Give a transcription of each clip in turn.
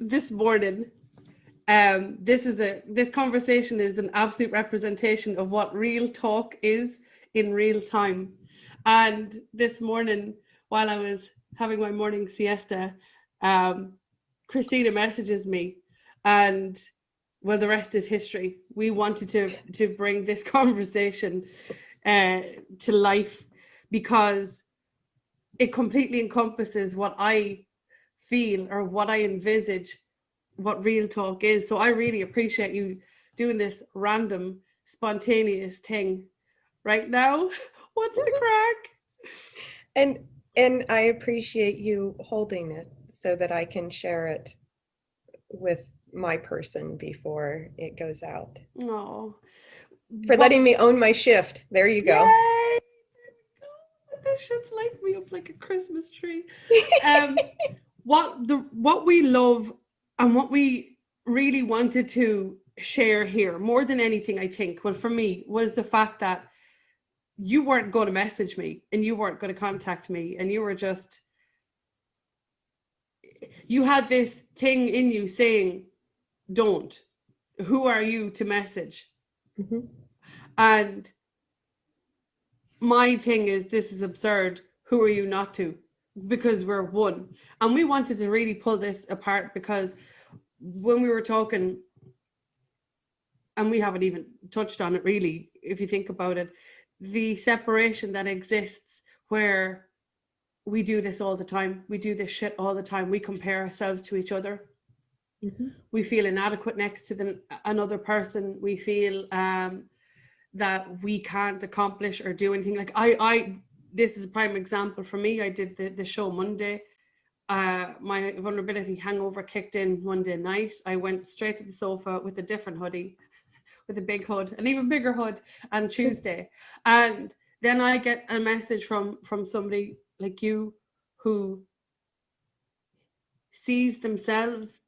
this morning, this conversation is an absolute representation of what real talk is in real time. And this morning, while I was having my morning siesta, Christina messages me, and well, the rest is history. We wanted to bring this conversation to life because it completely encompasses what I feel or what I envisage what real talk is. So I really appreciate you doing this random, spontaneous thing right now. What's the crack? And I appreciate you holding it so that I can share it with my person before it goes out. Oh, for letting me own my shift. There you go. Yay! This shit's light me up like a Christmas tree. What we love and what we really wanted to share here, more than anything, I think, well, for me, was the fact that you weren't going to message me and you weren't going to contact me, and you were just, you had this thing in you saying, don't. Who are you to message? Mm-hmm. And my thing is, this is absurd. Who are you not to? Because we're one. And we wanted to really pull this apart, because when we were talking, and we haven't even touched on it really, if you think about it, the separation that exists, where we do this all the time. We do this shit all the time. We compare ourselves to each other. Mm-hmm. We feel inadequate next to another person. We feel that we can't accomplish or do anything. Like I this is a prime example for me. I did the show Monday. My vulnerability hangover kicked in Monday night. I went straight to the sofa with a different hoodie, with a big hood, an even bigger hood, on Tuesday. And then I get a message from somebody like you, who sees themselves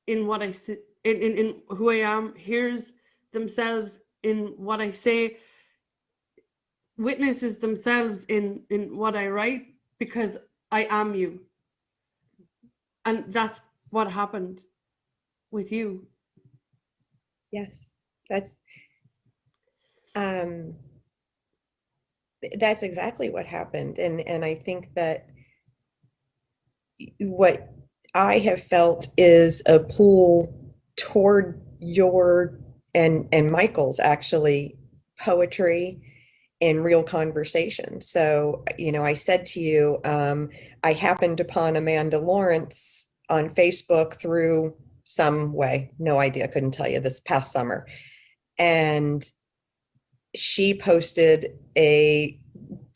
in what I see, in who I am, hears themselves in what I say, witnesses themselves in what I write, because I am you. And that's what happened with you. Yes, that's exactly what happened. And I think that what I have felt is a pull toward your and Michael's actually poetry and real conversation. So, I said to you, I happened upon Amanda Lawrence on Facebook through some way, no idea, couldn't tell you, this past summer. And she posted a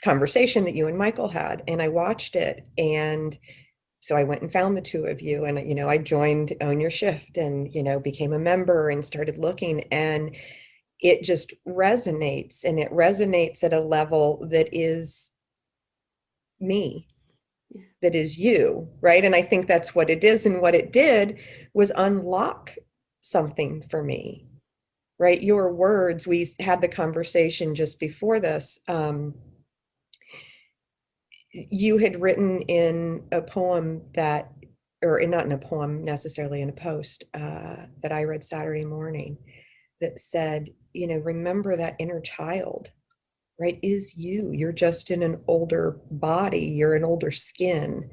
conversation that you and Michael had, and I watched it. And so I went and found the two of you, and, I joined Own Your Shift and, became a member and started looking, and it just resonates, and it resonates at a level that is me, that is you, right? And I think that's what it is. And what it did was unlock something for me, right? Your words, we had the conversation just before this. You had written in a poem that, or not in a poem necessarily, in a post that I read Saturday morning, that said, remember that inner child, right, is you. You're just in an older body, you're an older skin.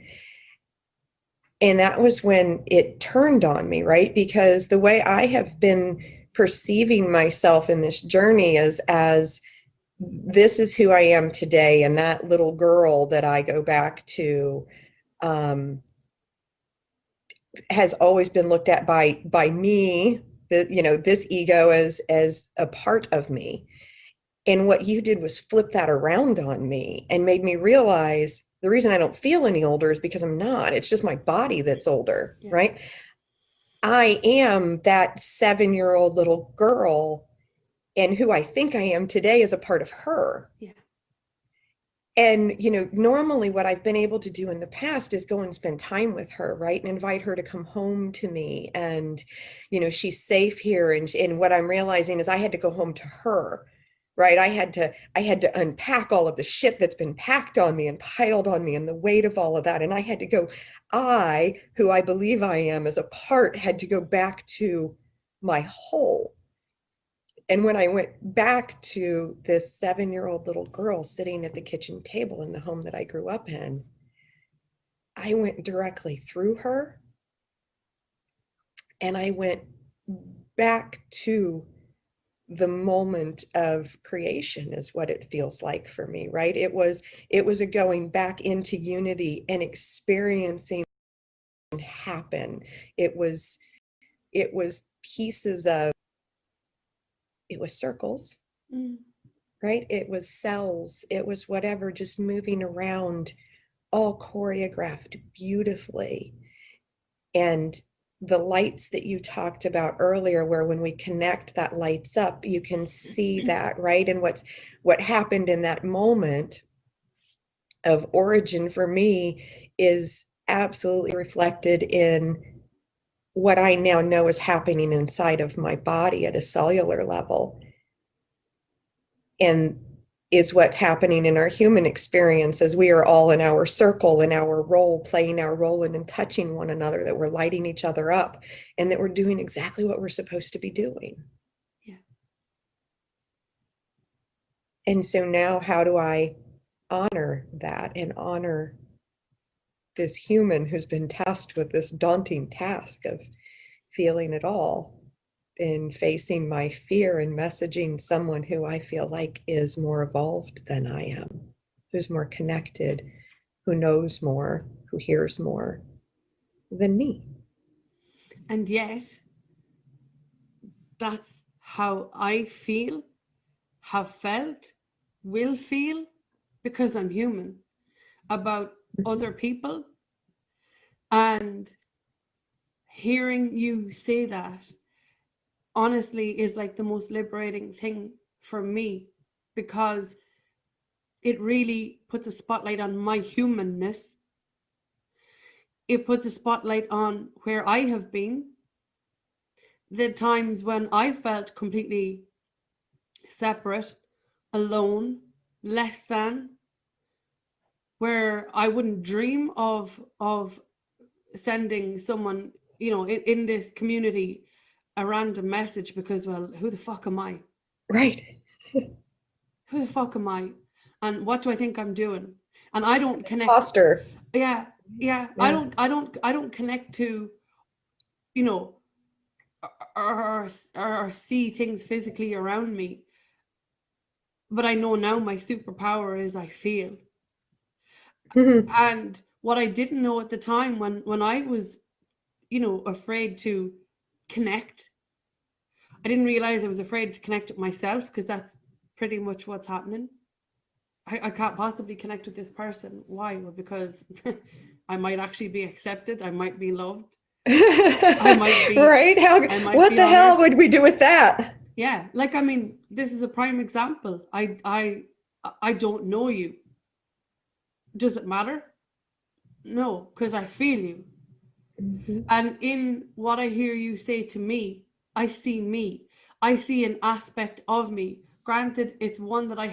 And that was when it turned on me, right? Because the way I have been perceiving myself in this journey is as this is who I am today. And that little girl that I go back to has always been looked at by me, this ego as a part of me. And what you did was flip that around on me and made me realize the reason I don't feel any older is because I'm not. It's just my body that's older, yeah. Right? I am that 7-year-old little girl, and who I think I am today is a part of her. Yeah. And, normally what I've been able to do in the past is go and spend time with her, right? And invite her to come home to me. And, she's safe here. And what I'm realizing is I had to go home to her, right? I had to unpack all of the shit that's been packed on me and piled on me and the weight of all of that. And I had to go, who I believe I am as a part, had to go back to my whole. And when I went back to this 7-year-old little girl sitting at the kitchen table in the home that I grew up in, I went directly through her, and I went back to the moment of creation, is what it feels like for me, right? It was a going back into unity and experiencing happen. It was pieces of, it was circles, right? It was cells, it was whatever, just moving around, all choreographed beautifully. And the lights that you talked about earlier, where when we connect, that lights up, you can see that, right? And what happened in that moment of origin for me is absolutely reflected in what I now know is happening inside of my body at a cellular level, and is what's happening in our human experience as we are all in our circle, in our role, playing our role and touching one another, that we're lighting each other up, and that we're doing exactly what we're supposed to be doing. Yeah. And so now, how do I honor that and honor this human who's been tasked with this daunting task of feeling it all, in facing my fear and messaging someone who I feel like is more evolved than I am, who's more connected, who knows more, who hears more than me. And yet, that's how I feel, have felt, will feel, because I'm human, about other people. And hearing you say that, honestly, is like the most liberating thing for me, because it really puts a spotlight on my humanness. It puts a spotlight on where I have been, the times when I felt completely separate, alone, less than, where I wouldn't dream of sending someone, in this community, a random message, because, well, who the fuck am I? Right. Who the fuck am I? And what do I think I'm doing? And I don't connect. Foster. Yeah. Yeah. I don't connect to, or see things physically around me. But I know now my superpower is I feel. And what I didn't know at the time, when I was, afraid to connect, I didn't realize I was afraid to connect with myself, because that's pretty much what's happening. I can't possibly connect with this person. Why? Well, because I might actually be accepted. I might be loved. I might be right. What the hell would we do with that? Yeah, like, I mean, this is a prime example. I don't know you. Does it matter? No, because I feel you. Mm-hmm. And in what I hear you say to me, I see me. I see an aspect of me. Granted, it's one that I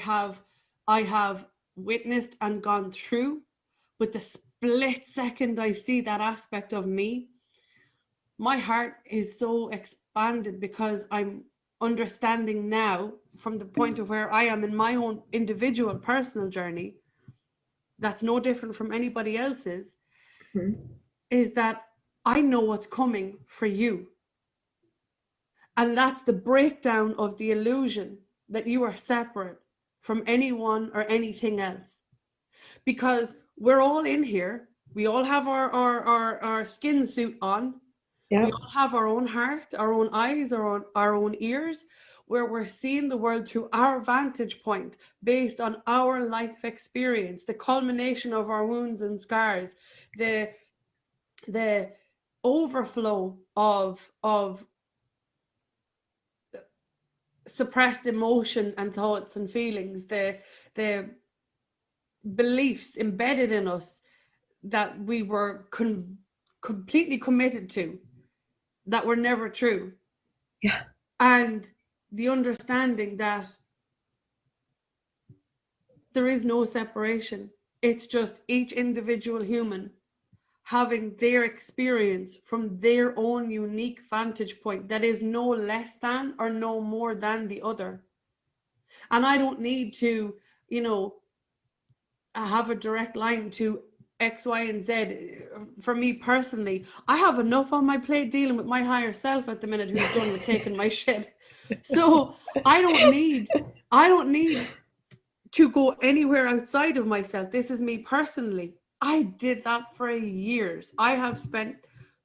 have witnessed and gone through, but the split second I see that aspect of me, my heart is so expanded, because I'm understanding now, from the point of where I am in my own individual personal journey, that's no different from anybody else's, Mm-hmm. is that I know what's coming for you. And that's the breakdown of the illusion that you are separate from anyone or anything else. Because we're all in here. We all have our skin suit on. We Yep. all have our own heart, our own eyes, our own ears, where we're seeing the world through our vantage point, based on our life experience, the culmination of our wounds and scars, the overflow of suppressed emotion and thoughts and feelings, the beliefs embedded in us that we were completely committed to, that were never true. Yeah. And the understanding that there is no separation. It's just each individual human having their experience from their own unique vantage point that is no less than or no more than the other. And I don't need to, you know, have a direct line to X, Y, and Z. For me personally, I have enough on my plate dealing with my higher self at the minute who's done with taking my shit. So I don't need to go anywhere outside of myself. This is me personally. I did that for years. I have spent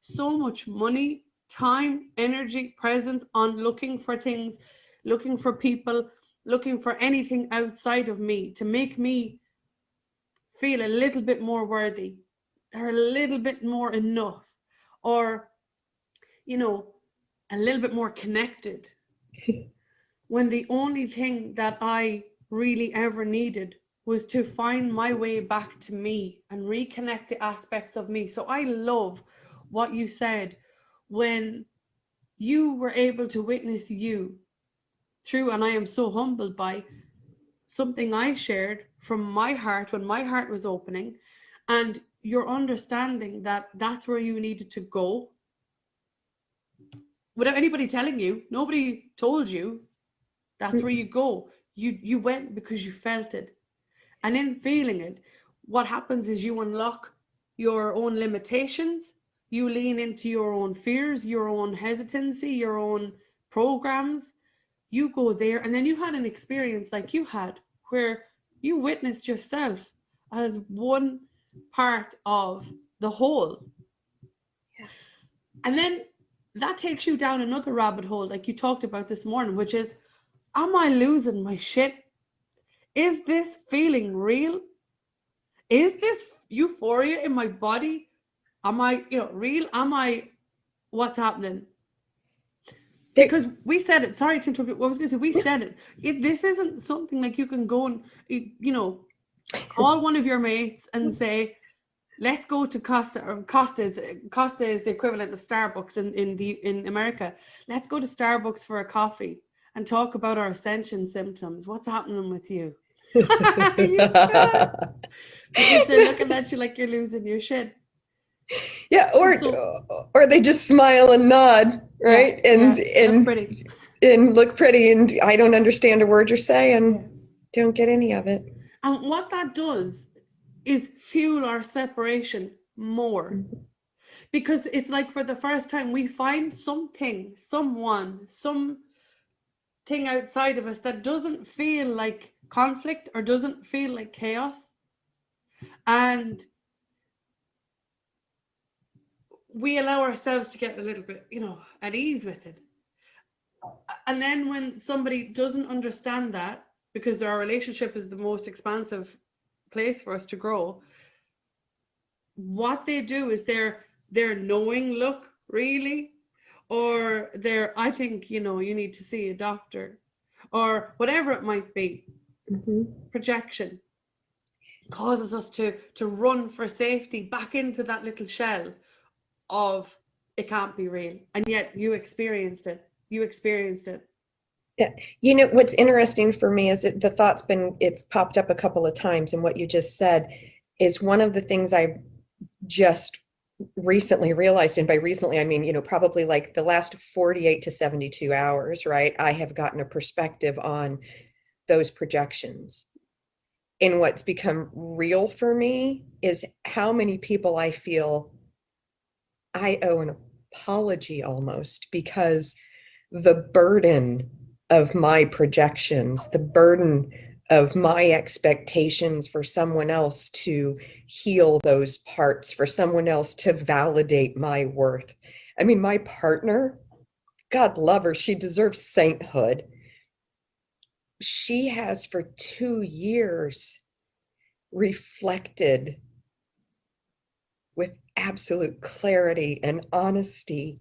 so much money, time, energy, presence on looking for things, looking for people, looking for anything outside of me to make me feel a little bit more worthy or a little bit more enough, or, you know, a little bit more connected. When the only thing that I really ever needed was to find my way back to me and reconnect the aspects of me. So I love what you said when you were able to witness you through, and I am so humbled by something I shared from my heart when my heart was opening, and your understanding that that's where you needed to go without anybody telling you. Nobody told you that's where you go. You went because you felt it. And in feeling it, what happens is you unlock your own limitations, you lean into your own fears, your own hesitancy, your own programs. You go there, and then you had an experience like you had where you witnessed yourself as one part of the whole. Yeah. And then that takes you down another rabbit hole, like you talked about this morning, which is, am I losing my shit? Is this feeling real? Is this euphoria in my body? Am I, real? Am I, what's happening? Because we said it, sorry to interrupt, I was going to say, we said it. If this isn't something like you can go and, call one of your mates and say, let's go to Costa, or Costa is the equivalent of Starbucks in America. Let's go to Starbucks for a coffee and talk about our ascension symptoms. What's happening with you? You can't. Because they're looking at you like you're losing your shit. Yeah, or they just smile and nod, right? Yeah, and look pretty. And look pretty, and I don't understand a word you're saying. Yeah. Don't get any of it. And what that does is fuel our separation more. Mm-hmm. Because it's like, for the first time, we find something, someone, something outside of us that doesn't feel like conflict or doesn't feel like chaos. And we allow ourselves to get a little bit, at ease with it. And then when somebody doesn't understand that, because our relationship is the most expansive place for us to grow, what they do is they're knowing, look, really, or I think, you need to see a doctor, or whatever it might be. Mm-hmm. Projection causes us to run for safety back into that little shell of, it can't be real. And yet you experienced it. Yeah. What's interesting for me is that the thought's it's popped up a couple of times, and what you just said is one of the things I just recently realized, and by recently I mean, probably like the last 48 to 72 hours, right? I have gotten a perspective on those projections. And what's become real for me is how many people I feel I owe an apology almost, because the burden of my projections, the burden of my expectations for someone else to heal those parts, for someone else to validate my worth. I mean, my partner, God love her, she deserves sainthood. She has for 2 years reflected with absolute clarity and honesty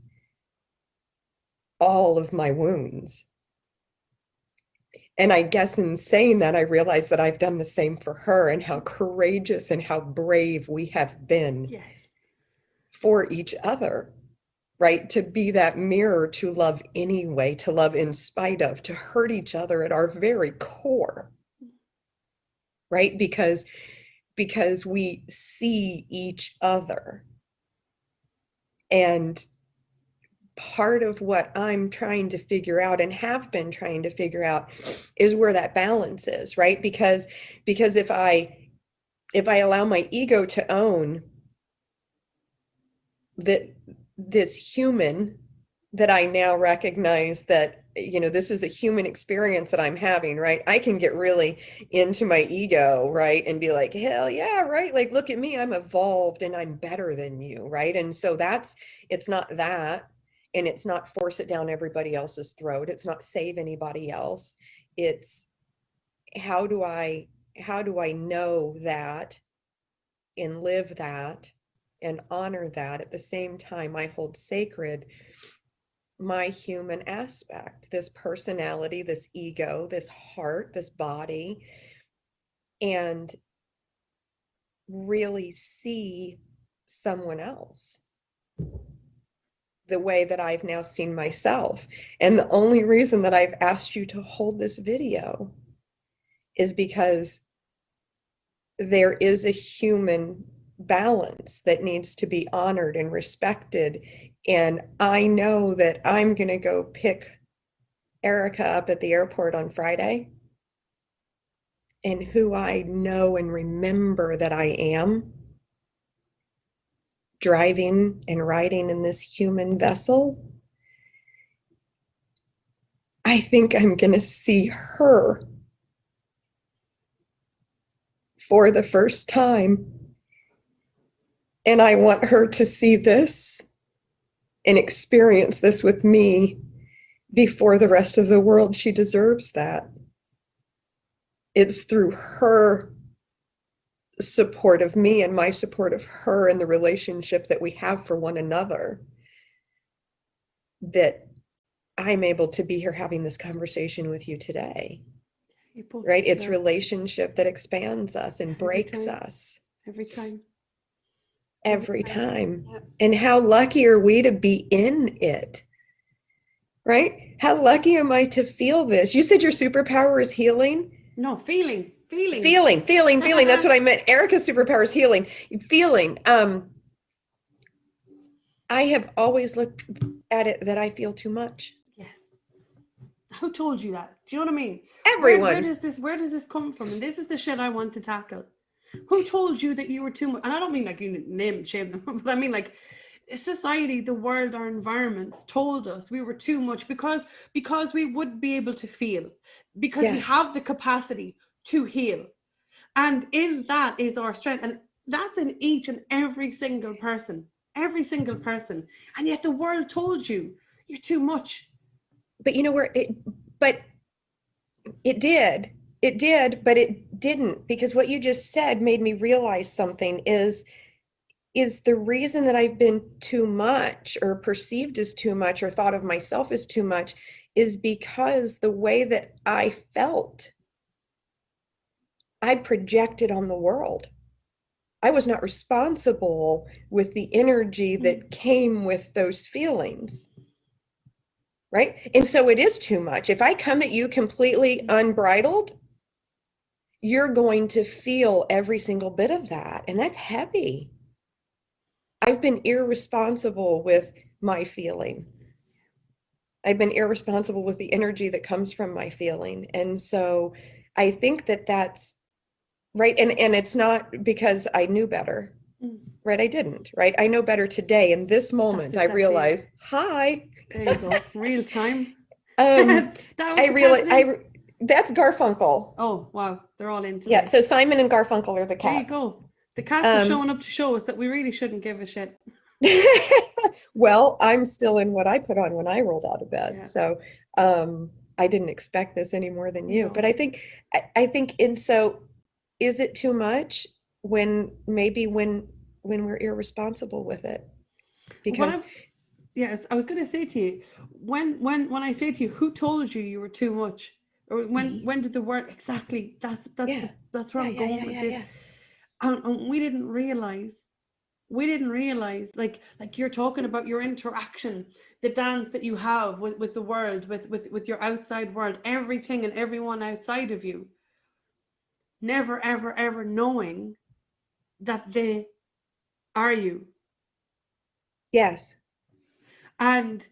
all of my wounds. And I guess in saying that, I realized that I've done the same for her, and how courageous and how brave we have been. Yes. For each other, right? To be that mirror, to love anyway, to love in spite of, to hurt each other at our very core. right? Because we see each other. And part of what I'm trying to figure out and have been trying to figure out is where that balance is, right? Because if I allow my ego to own that this human that I now recognize that, you know, this is a human experience that I'm having, right? I can get really into my ego, right? And be like, hell yeah, right? Like, look at me, I'm evolved and I'm better than you, right? And so it's not that, and it's not force it down everybody else's throat. It's not save anybody else. It's how do I know that and live that and honor that at the same time I hold sacred my human aspect, this personality, this ego, this heart, this body, and really see someone else the way that I've now seen myself. And the only reason that I've asked you to hold this video is because there is a human balance that needs to be honored and respected. And I know that I'm going to go pick Erica up at the airport on Friday. And who I know and remember that I am, driving and riding in this human vessel, I think I'm going to see her for the first time. And I want her to see this and experience this with me before the rest of the world. She deserves that. It's through her support of me and my support of her and the relationship that we have for one another that I'm able to be here having this conversation with you today. Right? It's relationship that expands us and breaks us. Every time. Every time. Yep. And how lucky are we to be in it? Right? How lucky am I to feel this? You said your superpower is healing? No, feeling. That's what I meant. Erica's superpower is healing. Feeling. I have always looked at it that I feel too much. Yes. Who told you that? Do you know what I mean? Everyone. Where does this come from? And this is the shit I want to tackle. Who told you that you were too much? And I don't mean like you name and shame them, but I mean like society, the world, our environments told us we were too much because we would be able to feel, because we have the capacity to heal. And in that is our strength. And that's in each and every single person. And yet the world told you you're too much. But you know where it did, but it didn't, because what you just said made me realize something is the reason that I've been too much or perceived as too much or thought of myself as too much is because the way that I felt, I projected on the world. I was not responsible with the energy that came with those feelings. Right? And so it is too much. If I come at you completely unbridled, you're going to feel every single bit of that. And that's heavy. I've been irresponsible with my feeling. I've been irresponsible with the energy that comes from my feeling. And so I think that that's right. And it's not because I knew better. Right? I didn't. Right? I know better today. In this moment, exactly I realize, hi. There you go. Real time. I realize that's Garfunkel. Oh wow, they're all into it. So Simon and Garfunkel are the cats. There you go. The cats are showing up to show us that we really shouldn't give a shit. Well, I'm still in what I put on when I rolled out of bed. Yeah. So I didn't expect this any more than you. No. But I think and so is it too much when we're irresponsible with it? Because yes, I was going to say to you, when I say to you, who told you were too much, or when did the word exactly? That's where I'm going with this. And we didn't realize, like you're talking about your interaction, the dance that you have with the world, with your outside world, everything and everyone outside of you. never, ever, ever knowing that they are you. Yes. And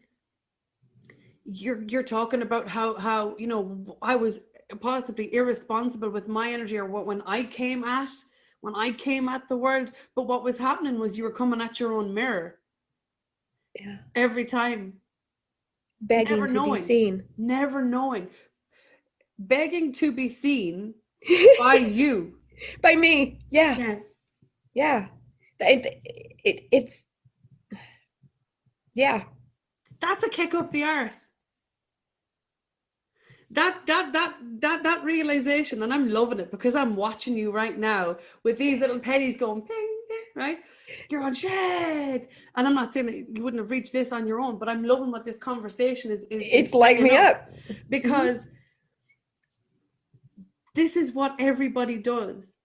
you're talking about how you know, I was possibly irresponsible with my energy, or what, when I came at the world. But what was happening was you were coming at your own mirror Yeah. every time, Begging to be seen. never knowing, begging to be seen by you. By me. Yeah. Yeah, Yeah. It's, yeah. that's a kick up the arse. That realization, and I'm loving it because I'm watching you right now with these little pennies going ping, ping, right? You're on shit. And I'm not saying that you wouldn't have reached this on your own, but I'm loving what this conversation is It's light me up. because this is what everybody does.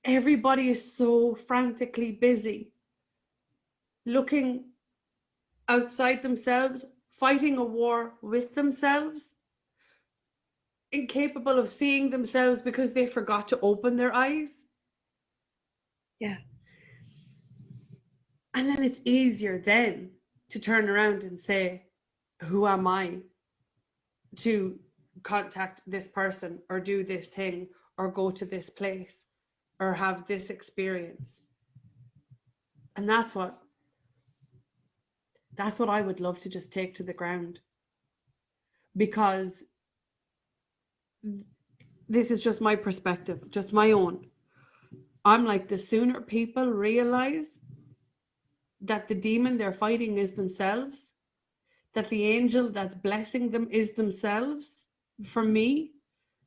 Everybody is so frantically busy looking outside themselves, fighting a war with themselves, incapable of seeing themselves because they forgot to open their eyes. Yeah. And then it's easier then to turn around and say, who am I to contact this person or do this thing or go to this place or have this experience? And that's what I would love to just take to the ground, because this is just my perspective, just my own. I'm like, the sooner people realize that the demon they're fighting is themselves, that the angel that's blessing them is themselves, for me,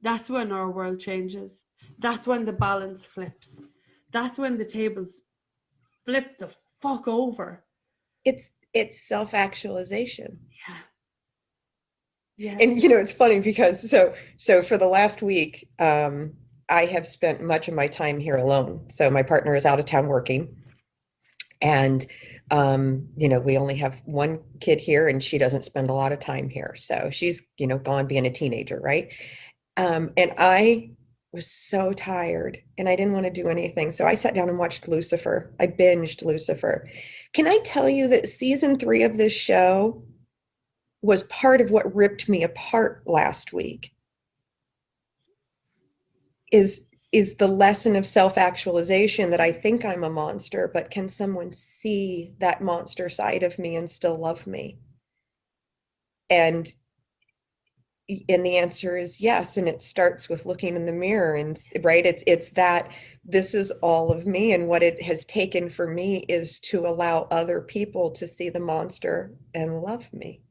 that's when our world changes. That's when the balance flips. That's when the tables flip the fuck over. It's self-actualization. Yeah. Yeah. And it's funny because so for the last week, I have spent much of my time here alone. So my partner is out of town working, and we only have one kid here, and she doesn't spend a lot of time here. So she's gone being a teenager, right? And I was so tired, and I didn't want to do anything. So I sat down and watched Lucifer. I binged Lucifer. Can I tell you that season 3 of this show was part of what ripped me apart last week? Is the lesson of self-actualization, that I think I'm a monster, but can someone see that monster side of me and still love me? And the answer is yes. And it starts with looking in the mirror, and right, it's that this is all of me, and what it has taken for me is to allow other people to see the monster and love me,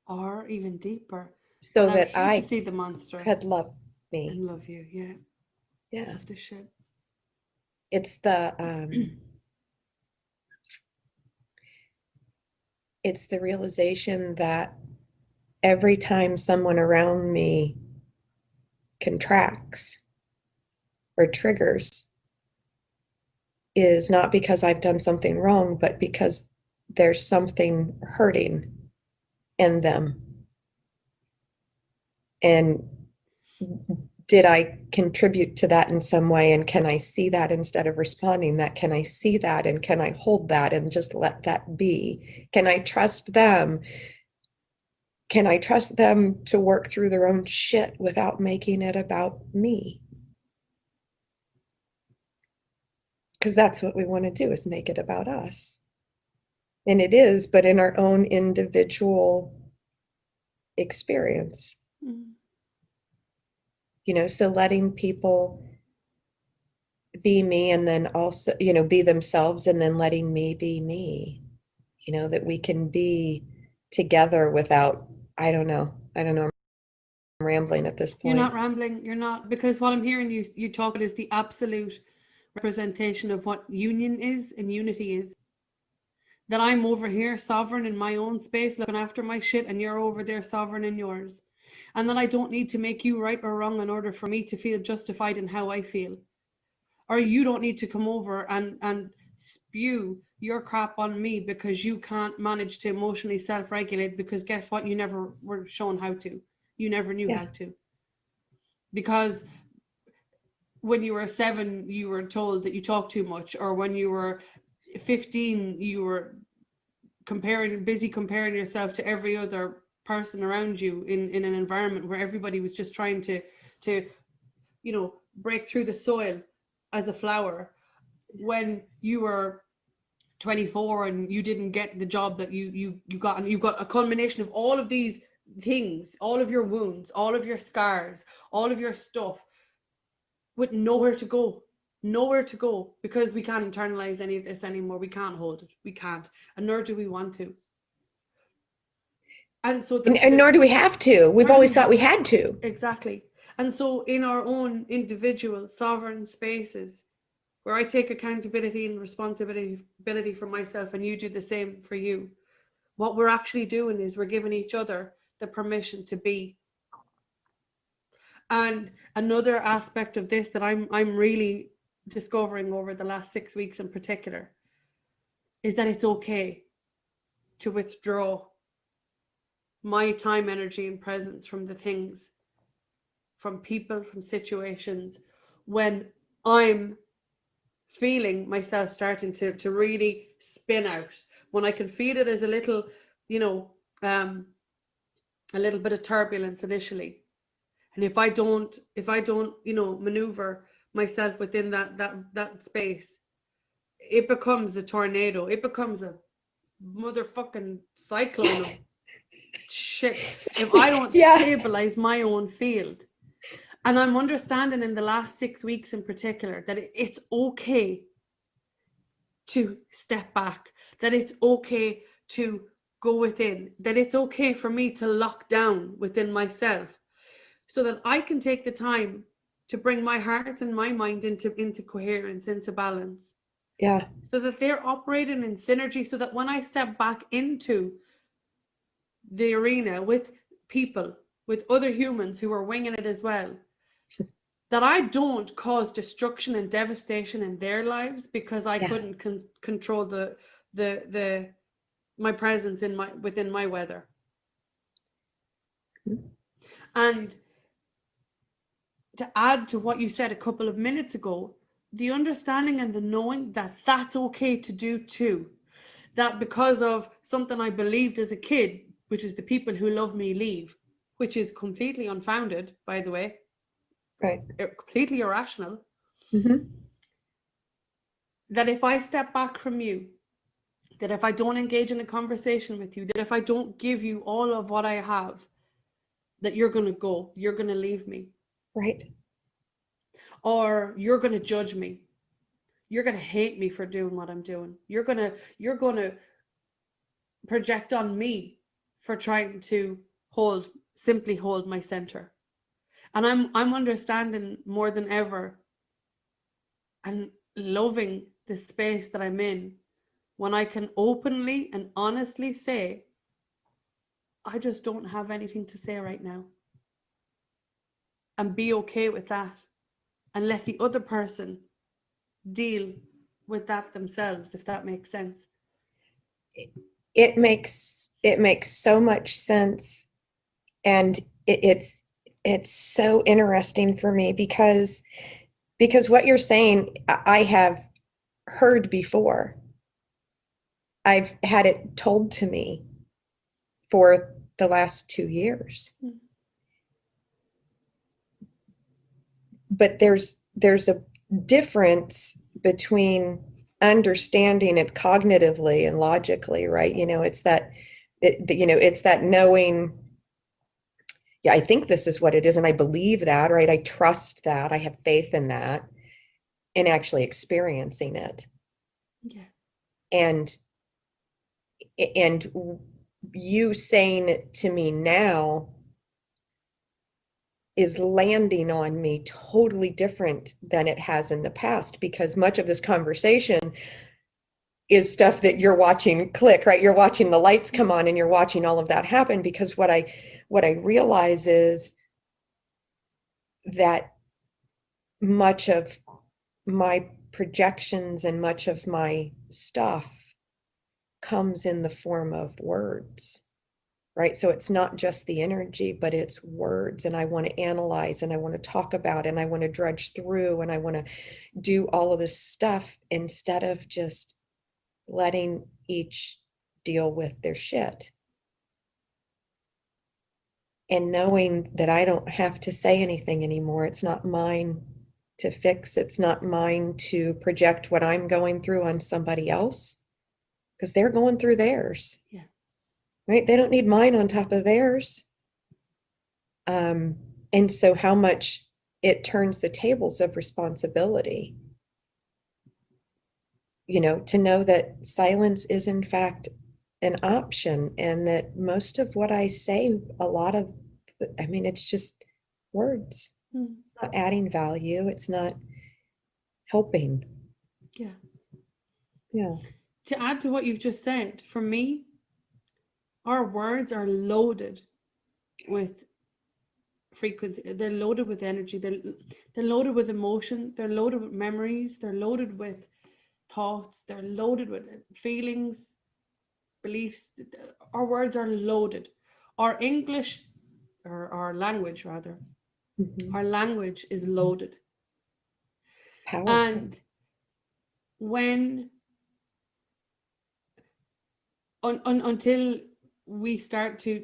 Or even deeper, so allow that you to I see the monster could love me. and love you. Yeah. Yeah. Love the shit. It's the it's the realization that every time someone around me contracts or triggers is not because I've done something wrong, but because there's something hurting in them. And did I contribute to that in some way? And can I see that instead of responding that? Can I see that, and can I hold that and just let that be? Can I trust them? Can I trust them to work through their own shit without making it about me? Because that's what we want to do, is make it about us. And it is, but in our own individual experience. So letting people be me, and then also, be themselves, and then letting me be me, that we can be together without, I don't know, I'm rambling at this point. You're not rambling, you're not, because what I'm hearing you talk about is the absolute representation of what union is and unity is. That I'm over here sovereign in my own space looking after my shit, and you're over there sovereign in yours. And that I don't need to make you right or wrong in order for me to feel justified in how I feel. Or you don't need to come over and spew your crap on me because you can't manage to emotionally self-regulate, because guess what? You never were shown how to. You never knew how to. Because when you were 7, you were told that you talk too much, or when you were 15, you were busy comparing yourself to every other person around you in an environment where everybody was just trying to break through the soil as a flower. When you were 24 and you didn't get the job that you got, and you've got a culmination of all of these things, all of your wounds, all of your scars, all of your stuff, with nowhere to go, because we can't internalize any of this anymore. We can't hold it. We can't, and nor do we want to. And so and nor do we have to. We've always thought we had to. Exactly. And so in our own individual sovereign spaces, where I take accountability and responsibility for myself, and you do the same for you, what we're actually doing is we're giving each other the permission to be. And another aspect of this that I'm really discovering over the last 6 weeks in particular is that it's okay to withdraw my time, energy, and presence from the things, from people, from situations, when I'm feeling myself starting to really spin out, when I can feel it as a little, a little bit of turbulence initially. And if I don't, maneuver myself within that space, it becomes a tornado. It becomes a motherfucking cyclone of shit if I don't stabilize my own field. And I'm understanding in the last 6 weeks in particular that it's okay to step back, that it's okay to go within, that it's okay for me to lock down within myself, so that I can take the time to bring my heart and my mind into coherence, into balance. Yeah. So that they're operating in synergy, so that when I step back into the arena with people, with other humans who are winging it as well, that I don't cause destruction and devastation in their lives because I couldn't control my presence within my weather. Mm-hmm. And to add to what you said a couple of minutes ago, the understanding and the knowing that that's okay to do too. That because of something I believed as a kid, which is the people who love me leave, which is completely unfounded, by the way. Right. Completely irrational. Mm-hmm. That if I step back from you, that if I don't engage in a conversation with you, that if I don't give you all of what I have, that you're going to go, you're going to leave me. Right. Or you're going to judge me. You're going to hate me for doing what I'm doing. You're going to project on me for trying to simply hold my center. And I'm understanding more than ever and loving the space that I'm in when I can openly and honestly say, I just don't have anything to say right now. And be okay with that. And let the other person deal with that themselves, if that makes sense. It makes so much sense. And it's so interesting for me because what you're saying, I have heard before. I've had it told to me for the last 2 years. Mm-hmm. But there's a difference between understanding it cognitively and logically, right? It's that, it's that knowing, I think this is what it is, and I believe that, right? I trust that, I have faith in that, and actually experiencing it. Yeah. And you saying it to me now is landing on me totally different than it has in the past, because much of this conversation is stuff that you're watching click, right? You're watching the lights come on and you're watching all of that happen, because what I realize is that much of my projections and much of my stuff comes in the form of words. right? So it's not just the energy, but it's words. And I want to analyze and I want to talk about and I want to drudge through and I want to do all of this stuff instead of just letting each deal with their shit. And knowing that I don't have to say anything anymore. It's not mine to fix. It's not mine to project what I'm going through on somebody else because they're going through theirs. Yeah. Right? They don't need mine on top of theirs. And so how much it turns the tables of responsibility, you know, to know that silence is in fact an option and that most of what I say, a lot of, I mean, it's just words. Mm. It's not adding value. It's not helping. Yeah. Yeah. To add to what you've just said, for me, our words are loaded with frequency. They're loaded with energy. They're loaded with emotion. They're loaded with memories. They're loaded with thoughts. They're loaded with feelings, beliefs. Our words are loaded. Our English, or our language rather, Mhm. our language is loaded. Powerful. And when until we start to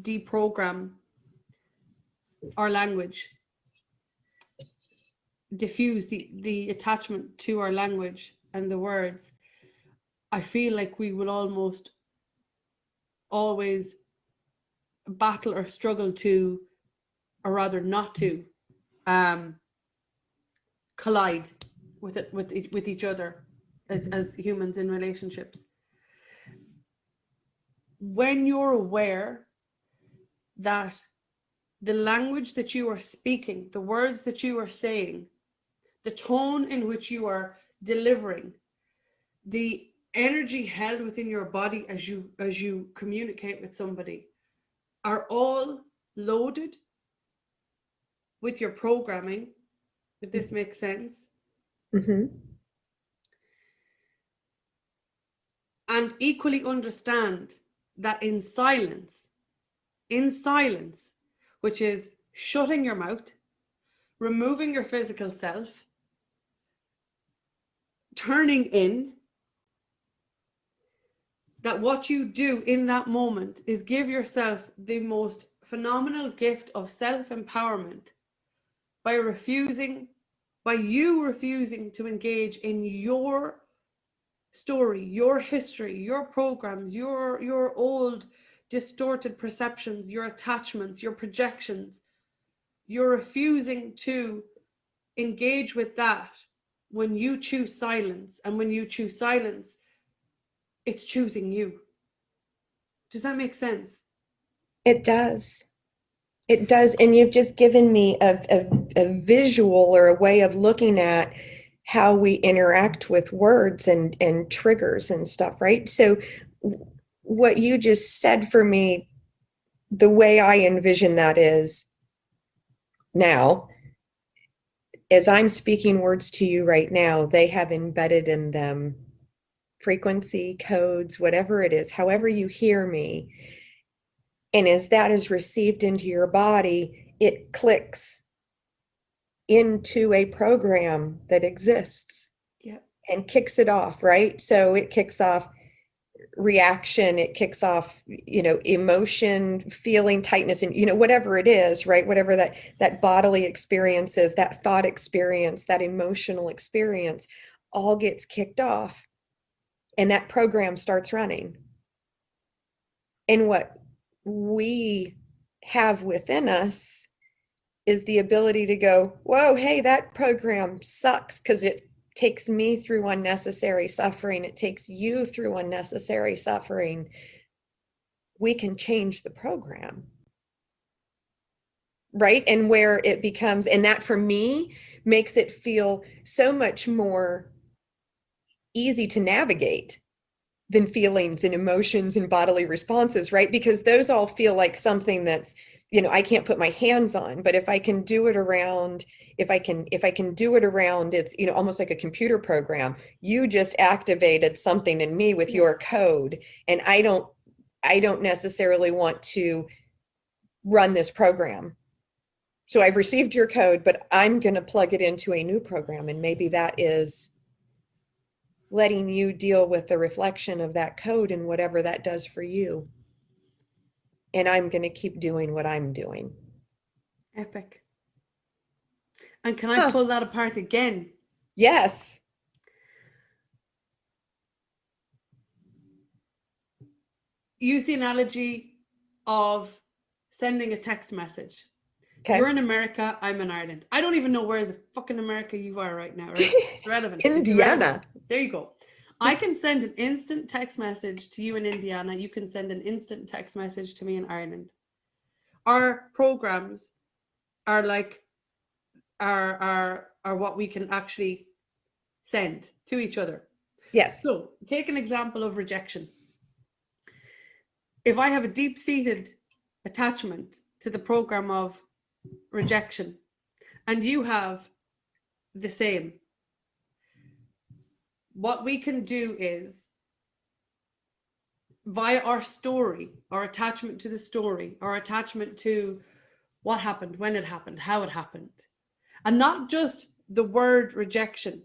deprogram our language, diffuse the attachment to our language and the words, I feel like we will almost always battle or struggle to, or rather not to, collide with it with each other as humans in relationships. When you're aware that the language that you are speaking, the words that you are saying, the tone in which you are delivering, the energy held within your body as you communicate with somebody, are all loaded with your programming, if this makes sense. Mm-hmm. And equally understand that in silence, which is shutting your mouth, removing your physical self, turning in, that what you do in that moment is give yourself the most phenomenal gift of self-empowerment by you refusing to engage in your story, your history, your programs, your old distorted perceptions, your attachments, your projections. You're refusing to engage with that when you choose silence. And when you choose silence, it's choosing you. Does that make sense? It does. It does. And you've just given me a visual or a way of looking at how we interact with words and triggers and stuff, right? So what you just said for me, the way I envision that is now, as I'm speaking words to you right now, they have embedded in them frequency, codes, whatever it is, however you hear me. And as that is received into your body, it clicks into a program that exists. Yeah. And kicks it off, right? So it kicks off reaction, it kicks off, you know, emotion, feeling, tightness, and, you know, whatever it is, right? Whatever that bodily experience is, that thought experience, that emotional experience, all gets kicked off and that program starts running. And what we have within us is the ability to go, whoa, hey, that program sucks because it takes me through unnecessary suffering. It takes you through unnecessary suffering. We can change the program. Right? And where it becomes, and that for me makes it feel so much more easy to navigate than feelings and emotions and bodily responses, right? Because those all feel like something that's, you know, I can't put my hands on, but if I can do it around, if I can do it around, it's, you know, almost like a computer program. You just activated something in me with your code, and I I don't necessarily want to run this program. So I've received your code, but I'm going to plug it into a new program. And maybe that is letting you deal with the reflection of that code and whatever that does for you. And I'm going to keep doing what I'm doing. Epic. And can I pull that apart again? Yes. Use the analogy of sending a text message. Okay. You're in America, I'm in Ireland. I don't even know where the fucking America you are right now, right? It's relevant. Indiana. There you go. I can send an instant text message to you in Indiana. You can send an instant text message to me in Ireland. Our programs are like are what we can actually send to each other. Yes. So take an example of rejection. If I have a deep-seated attachment to the program of rejection, and you have the same, what we can do is, via our story, our attachment to the story, our attachment to what happened, when it happened, how it happened, and not just the word rejection,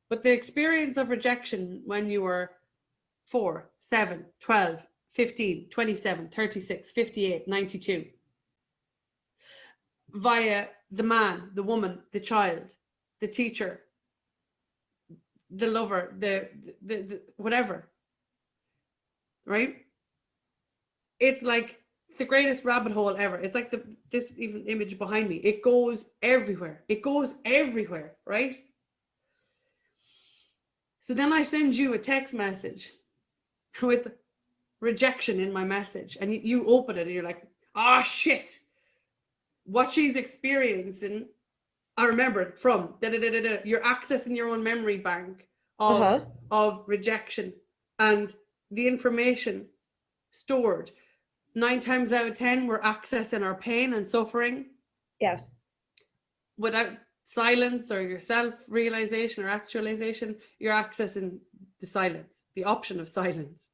but the experience of rejection when you were 4, 7, 12, 15, 27, 36, 58, 92. Via the man, the woman, the child, the teacher, the lover, the whatever, right? It's like the greatest rabbit hole ever. It's like this even image behind me. It goes everywhere. It goes everywhere, right? So then I send you a text message with rejection in my message, and you open it and you're like, ah, shit. What she's experiencing, I remember it from You're accessing your own memory bank of rejection, and the information stored. 9 times out of 10, we're accessing our pain and suffering. Yes. Without silence or your self-realization or actualization, you're accessing the silence, the option of silence.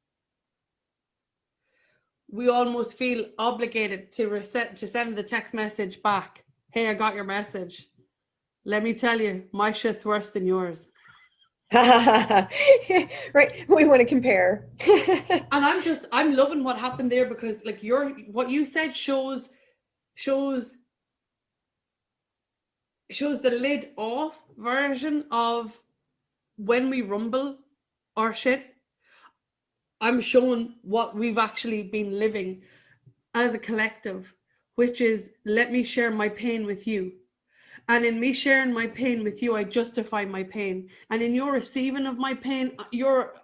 We almost feel obligated to send the text message back. Hey, I got your message. Let me tell you, my shit's worse than yours. Right. We want to compare. And I'm loving what happened there, because like what you said shows the lid off version of when we rumble our shit. I'm showing what we've actually been living as a collective, which is, let me share my pain with you. And in me sharing my pain with you, I justify my pain. And in your receiving of my pain,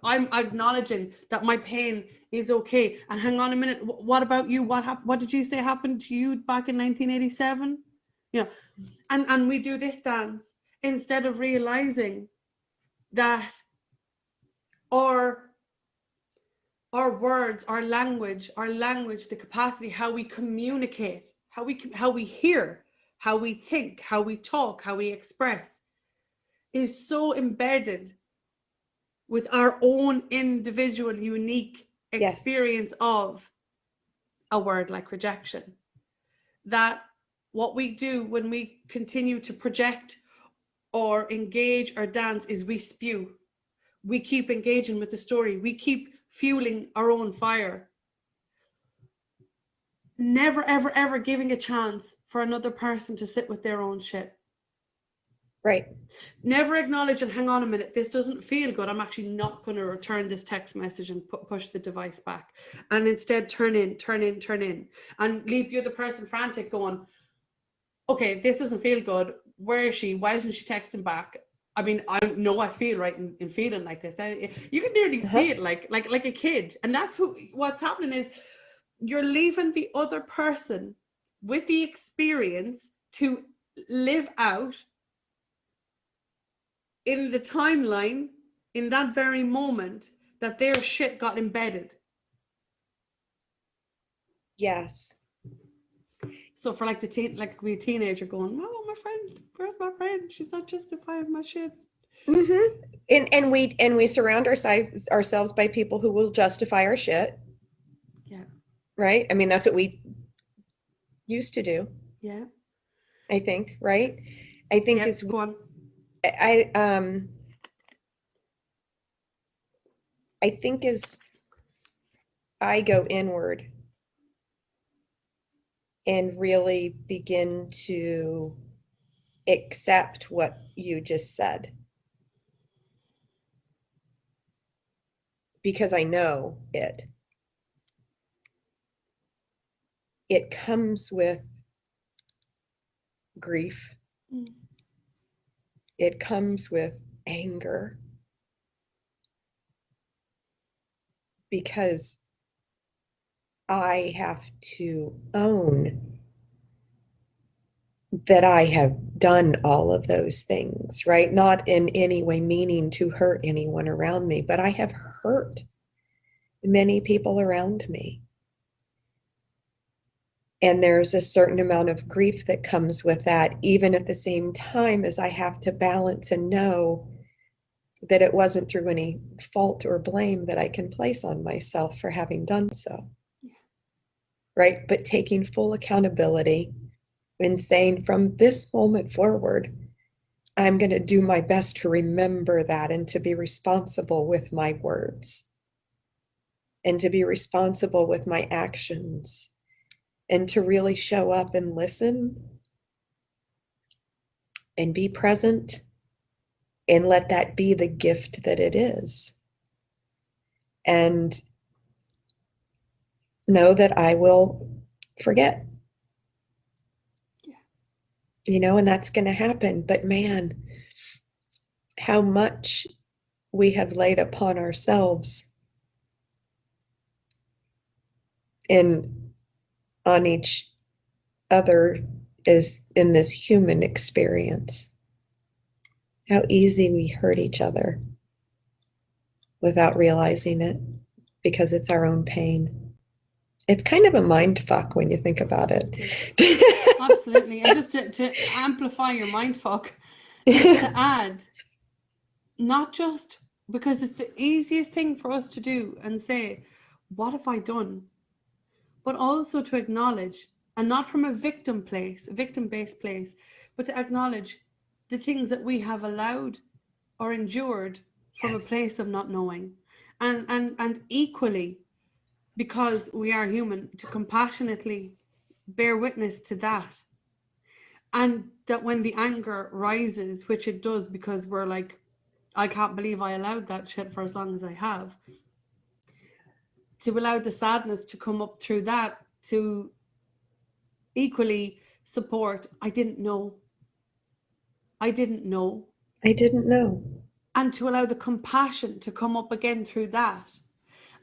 I'm acknowledging that my pain is okay. And hang on a minute, what about you? What did you say happened to you back in 1987? You know, and we do this dance instead of realizing that our words, our language, the capacity, how we communicate, how we hear, how we think, how we talk, how we express, is so embedded with our own individual, unique experience of a word like rejection, that what we do when we continue to project or engage or dance is we spew. We keep engaging with the story. We keep fueling our own fire. Never, ever, ever giving a chance for another person to sit with their own shit. Right. Never acknowledge and hang on a minute, this doesn't feel good. I'm actually not going to return this text message and push the device back. And instead turn in, and leave the other person frantic going, okay, this doesn't feel good. Where is she? Why isn't she texting back? I mean, I know I feel right in feeling like this. You can nearly see it like a kid. And that's what's happening is you're leaving the other person with the experience to live out in the timeline, in that very moment, that their shit got embedded. Yes. So for like we teenager going, oh, my friend, where's my friend? She's not justifying my shit. Mm-hmm. And we surround ourselves by people who will justify our shit. Yeah. right? I mean, that's what we used to do, Yeah. I think, right? I think Yeah. as Go on. I think as I go inward and really begin to accept what you just said, because I know it comes with grief. Mm. It comes with anger, because I have to own that I have done all of those things, right? Not in any way meaning to hurt anyone around me, but I have hurt many people around me. And there's a certain amount of grief that comes with that, even at the same time as I have to balance and know that it wasn't through any fault or blame that I can place on myself for having done so. Yeah. Right? But taking full accountability and saying, from this moment forward, I'm going to do my best to remember that and to be responsible with my words and to be responsible with my actions and to really show up and listen and be present and let that be the gift that it is. And know that I will forget. Yeah. You know, and that's going to happen. But man, how much we have laid upon ourselves and on each other is in this human experience. How easy we hurt each other without realizing it because it's our own pain. It's kind of a mind fuck when you think about it. Absolutely. And just to amplify your mind fuck, just to add, not just because it's the easiest thing for us to do and say, what have I done? But also to acknowledge, and not from a victim place, a victim-based place, but to acknowledge the things that we have allowed or endured from a Yes. place of not knowing. And equally, because we are human, to compassionately bear witness to that. And that when the anger rises, which it does because we're like, I can't believe I allowed that shit for as long as I have, to allow the sadness to come up through that, to equally support, I didn't know. I didn't know. I didn't know. And to allow the compassion to come up again through that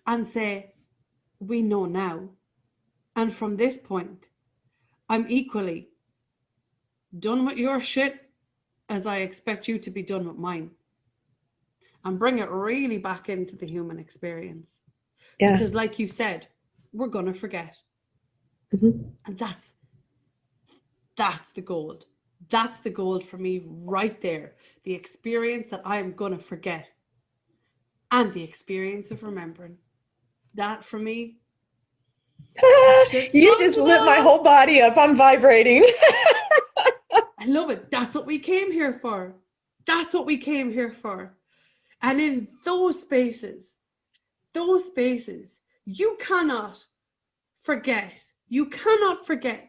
and say, we know now. And from this point, I'm equally done with your shit as I expect you to be done with mine. And bring it really back into the human experience. Yeah. Because like you said, we're going to forget. Mm-hmm. And that's the gold. That's the gold for me right there. The experience that I am going to forget. And the experience of remembering. That for me, shit You sums just it lit my up. whole body up. I'm vibrating. I love it. That's what we came here for. That's what we came here for. And in those spaces, you cannot forget. You cannot forget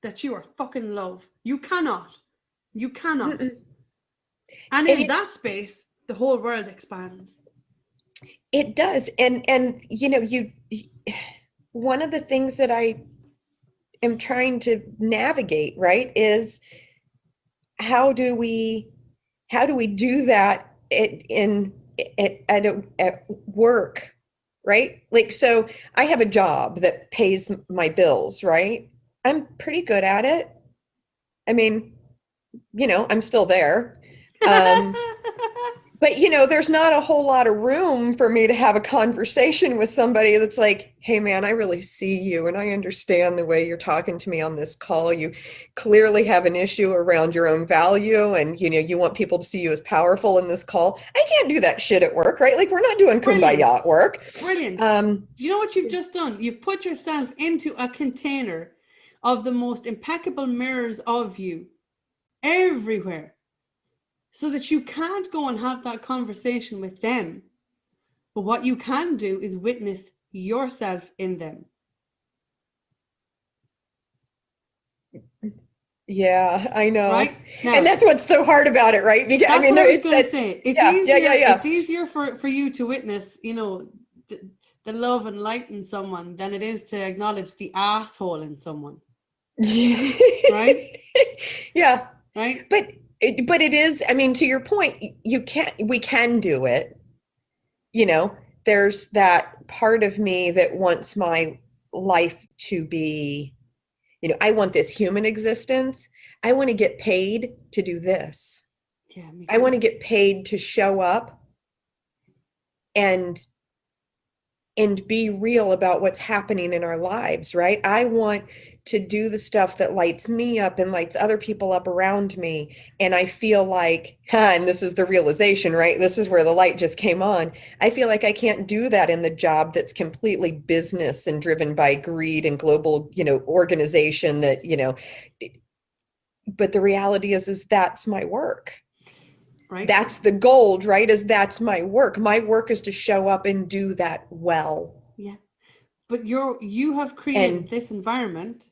that you are fucking love. You cannot. You cannot. Mm-mm. And And in that space, the whole world expands. it does. And you know, one of the things that I am trying to navigate, right, is how do we do that at work, right? Like, so I have a job that pays my bills, right? I'm pretty good at it. I mean, you know, I'm still there. Um, But, there's not a whole lot of room for me to have a conversation with somebody that's like, hey, man, I really see you and I understand the way you're talking to me on this call. You clearly have an issue around your own value and, you want people to see you as powerful in this call. I can't do that shit at work, right? Like, we're not doing Brilliant. kumbaya at work. Brilliant. Do you know what you've just done? You've put yourself into a container of the most impeccable mirrors of you everywhere, so that you can't go and have that conversation with them. But what you can do is witness yourself in them. Yeah, I know. Right? Now, and that's what's so hard about it, right? That's what I was going to say. It's easier. It's easier for you to witness, the love and light in someone than it is to acknowledge the asshole in someone. Right? Yeah. Right. But it is, I mean, to your point, we can do it. There's that part of me that wants my life to be, I want this human existence. I want to get paid to do this. Yeah, me too. I want to get paid to show up and be real about what's happening in our lives, right? I want to do the stuff that lights me up and lights other people up around me. And I feel like, and this is the realization, right? This is where the light just came on. I feel like I can't do that in the job that's completely business and driven by greed and global, organization that, but the reality is that's my work. Right. That's the gold, right? That's my work. My work is to show up and do that well. Yeah. But you have created this environment,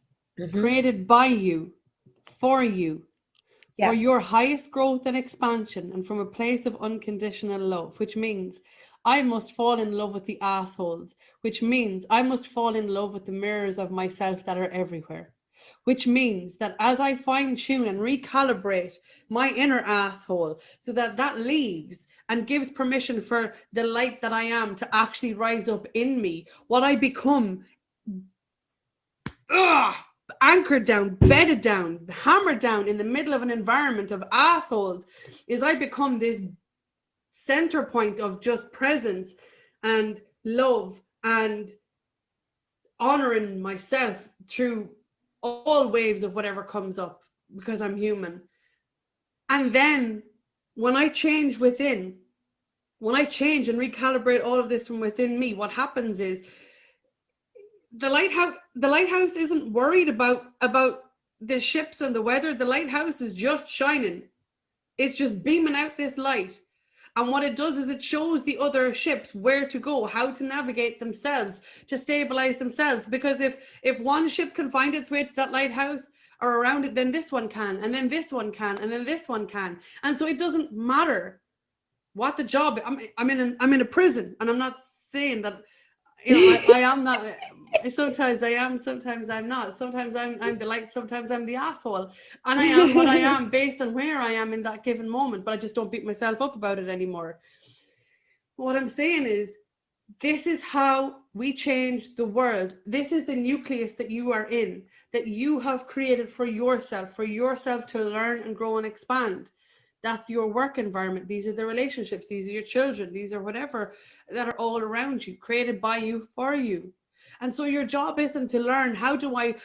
created by you, for you, for your highest growth and expansion, and from a place of unconditional love, which means I must fall in love with the assholes, which means I must fall in love with the mirrors of myself that are everywhere, which means that as I fine tune and recalibrate my inner asshole so that leaves and gives permission for the light that I am to actually rise up in me, what I become anchored down, bedded down, hammered down in the middle of an environment of assholes is I become this center point of just presence and love and honoring myself through all waves of whatever comes up, because I'm human. And then when I change and recalibrate all of this from within me, what happens is the lighthouse isn't worried about the ships and the weather. The lighthouse is just shining. It's just beaming out this light. And what it does is it shows the other ships where to go, how to navigate themselves, to stabilize themselves. Because if one ship can find its way to that lighthouse or around it, then this one can, and then this one can, and then this one can. And so it doesn't matter what the job. I'm in a prison, and I'm not saying that, I am not. Sometimes I am, sometimes I'm not. Sometimes I'm the light, sometimes I'm the asshole. And I am what I am based on where I am in that given moment, but I just don't beat myself up about it anymore. What I'm saying is, this is how we change the world. This is the nucleus that you are in, that you have created for yourself to learn and grow and expand. That's your work environment. These are the relationships. These are your children. These are whatever that are all around you, created by you, for you. And so your job isn't to learn how do I,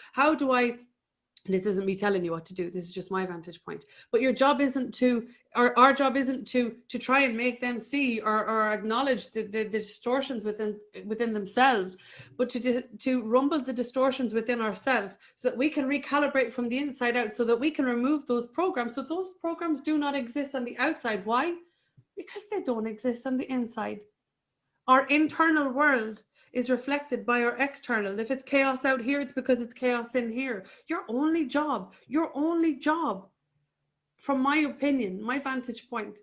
this isn't me telling you what to do. This is just my vantage point. But your job isn't to, or our job isn't to try and make them see or acknowledge the distortions within themselves, but to rumble the distortions within ourselves so that we can recalibrate from the inside out, so that we can remove those programs. So those programs do not exist on the outside. Why? Because they don't exist on the inside. Our internal world is reflected by our external. If it's chaos out here, it's because it's chaos in here. Your only job, from my opinion, my vantage point,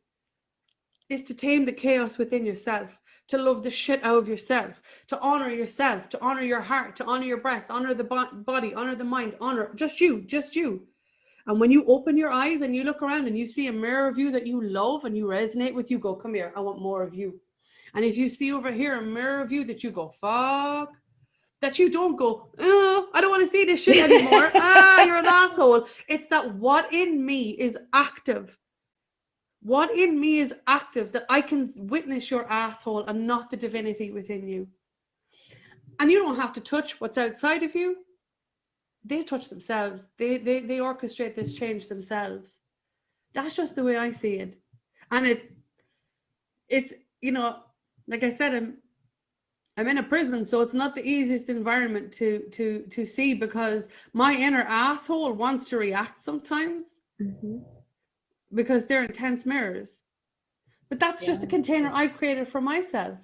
is to tame the chaos within yourself, to love the shit out of yourself, to honor yourself, to honor your heart, to honor your breath, honor the body, honor the mind, honor just you. And when you open your eyes and you look around and you see a mirror of you that you love and you resonate with, you go, come here, I want more of you. And if you see over here a mirror of you that you go, fuck, that you don't go, oh, I don't want to see this shit anymore. You're an asshole. It's that what in me is active. What in me is active that I can witness your asshole and not the divinity within you? And you don't have to touch what's outside of you. They touch themselves. They orchestrate this change themselves. That's just the way I see it. And it's, you know, like I said, I'm in a prison, so it's not the easiest environment to see, because my inner asshole wants to react sometimes because they're intense mirrors. But that's just the container I've created for myself.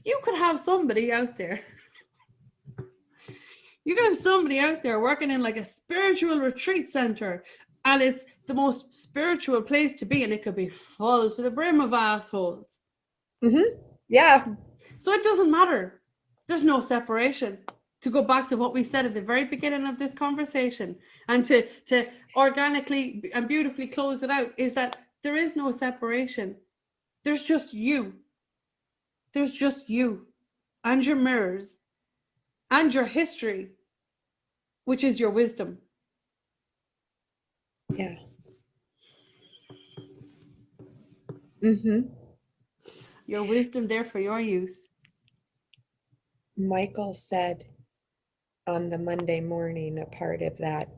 You could have somebody out there. You could have somebody out there working in like a spiritual retreat center, and it's the most spiritual place to be, and it could be full to the brim of assholes. Yeah. So it doesn't matter. There's no separation. To go back to what we said at the very beginning of this conversation, and to organically and beautifully close it out, is that there is no separation. There's just you. There's just you and your mirrors and your history, which is your wisdom. Yeah. Your wisdom there for your use. Michael said on the Monday morning, a part of that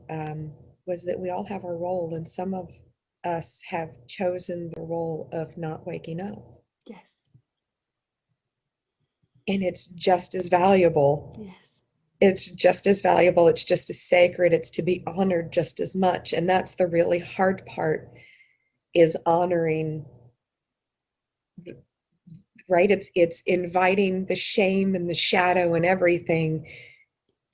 was that we all have a role, and some of us have chosen the role of not waking up. Yes. And it's just as valuable. Yes. It's just as valuable. It's just as sacred. It's to be honored just as much. And that's the really hard part, is honoring, right? It's inviting the shame and the shadow and everything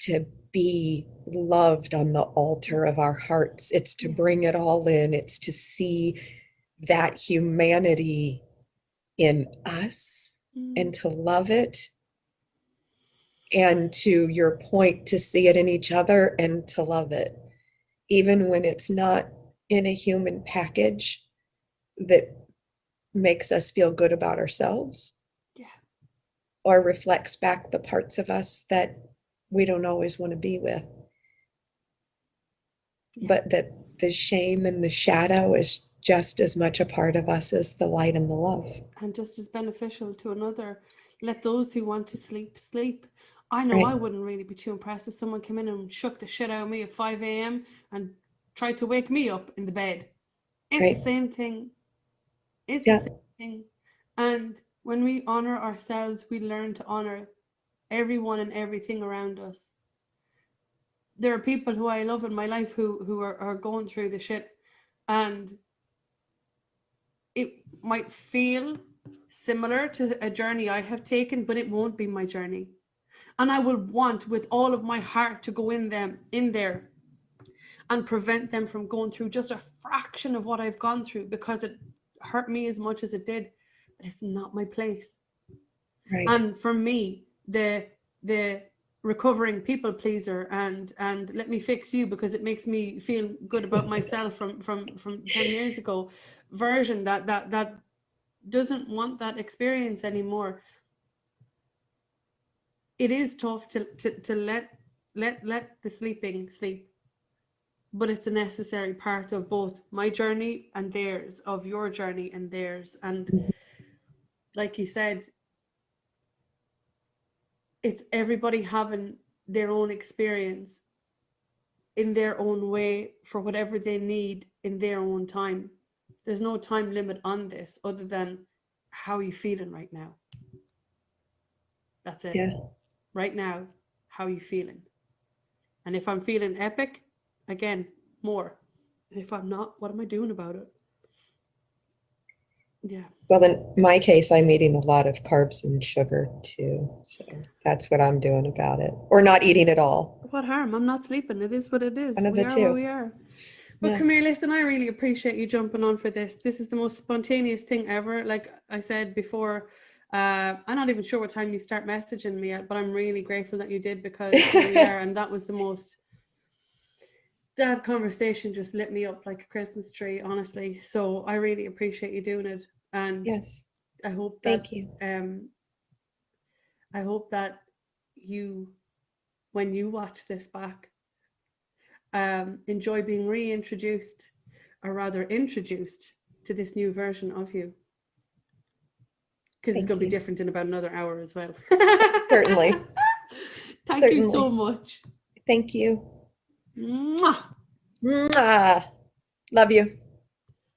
to be loved on the altar of our hearts. It's to bring it all in. It's to see that humanity in us and to love it. And to your point, to see it in each other and to love it, even when it's not in a human package that makes us feel good about ourselves. Yeah. Or reflects back the parts of us that we don't always want to be with. Yeah. But that the shame and the shadow is just as much a part of us as the light and the love. And just as beneficial to another. Let those who want to sleep, sleep. I know Right. I wouldn't really be too impressed if someone came in and shook the shit out of me at 5 a.m. and tried to wake me up in the bed. It's Right. the same thing. It's Yeah. the same thing. And when we honor ourselves, we learn to honor everyone and everything around us. There are people who I love in my life who are going through the shit, and it might feel similar to a journey I have taken, but it won't be my journey. And I will want with all of my heart to go in there and prevent them from going through just a fraction of what I've gone through, because it hurt me as much as it did, but it's not my place. Right. And for me, the recovering people pleaser and let me fix you because it makes me feel good about myself from 10 years ago version that doesn't want that experience anymore. It is tough to let the sleeping sleep, but it's a necessary part of both my journey and theirs, of your journey and theirs. And like you said, it's everybody having their own experience in their own way for whatever they need in their own time. There's no time limit on this other than how are you feeling right now. That's it. Yeah. Right now, how are you feeling? And if I'm feeling epic, again, more. And if I'm not, what am I doing about it? Yeah. Well, in my case, I'm eating a lot of carbs and sugar too. So that's what I'm doing about it. Or not eating at all. What harm? I'm not sleeping. It is what it is. One of We the are two. where we are. But Yeah. come here, listen, I really appreciate you jumping on for this. This is the most spontaneous thing ever. Like I said before, I'm not even sure what time you start messaging me at, but I'm really grateful that you did, because here we are. And that was the most, that conversation just lit me up like a Christmas tree, honestly. So I really appreciate you doing it. And Yes. I hope that, Thank you. I hope that you, when you watch this back, enjoy being reintroduced, or rather introduced to this new version of you. Because it's Thank going to be you. different in about another hour as well. Certainly. Thank you so Certainly. much. Thank you. Mwah. Mwah. Love you.